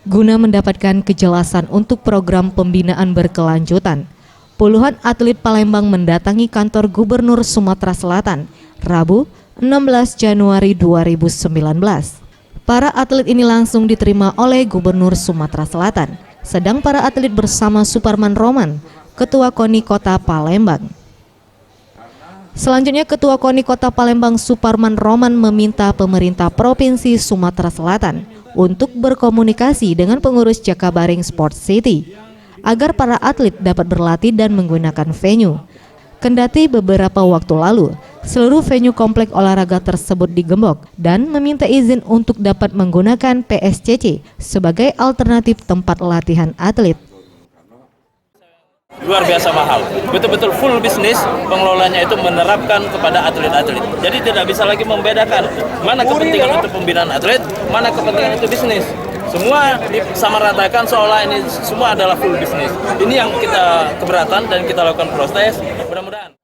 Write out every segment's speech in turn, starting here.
Guna mendapatkan kejelasan untuk program pembinaan berkelanjutan, puluhan atlet Palembang mendatangi kantor Gubernur Sumatera Selatan, Rabu, 16 Januari 2019. Para atlet ini langsung diterima oleh Gubernur Sumatera Selatan, sedang para atlet bersama Suparman Roman, Ketua KONI Kota Palembang. Selanjutnya, Ketua KONI Kota Palembang Suparman Roman meminta pemerintah Provinsi Sumatera Selatan untuk berkomunikasi dengan pengurus Jakabaring Sport City agar para atlet dapat berlatih dan menggunakan venue. Kendati beberapa waktu lalu, seluruh venue komplek olahraga tersebut digembok dan meminta izin untuk dapat menggunakan PSCC sebagai alternatif tempat latihan atlet. Luar biasa mahal, betul-betul full bisnis. Pengelolanya itu menerapkan kepada atlet-atlet. Jadi tidak bisa lagi membedakan mana kepentingan untuk pembinaan atlet, mana kepentingan itu bisnis. Semua disamaratakan seolah ini semua adalah full bisnis. Ini yang kita keberatan dan kita lakukan protes. Mudah-mudahan.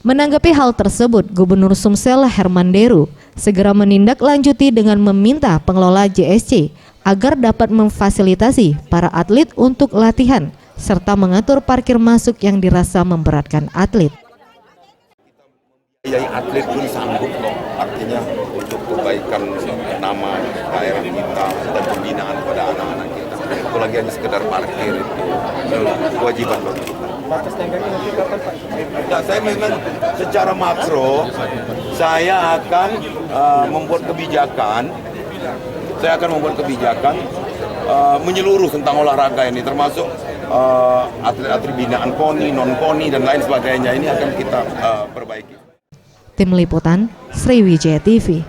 Menanggapi hal tersebut, Gubernur Sumsel Herman Deru segera menindaklanjuti dengan meminta pengelola JSC agar dapat memfasilitasi para atlet untuk latihan serta mengatur parkir masuk yang dirasa memberatkan atlet. Yang atlet pun sanggup loh, artinya untuk kebaikan nama daerah kita dan pembinaan pada anak-anak kita. Itu lagi hanya sekedar parkir itu kewajiban bagi kita. Batas tenggang nanti kapan Pak? Nah, saya memang secara makro saya akan membuat kebijakan. Saya akan membuat kebijakan menyeluruh tentang olahraga ini, termasuk atlet-atlet binaan KONI, non-KONI dan lain sebagainya. Ini akan kita perbaiki. Tim Liputan, Sriwijaya TV.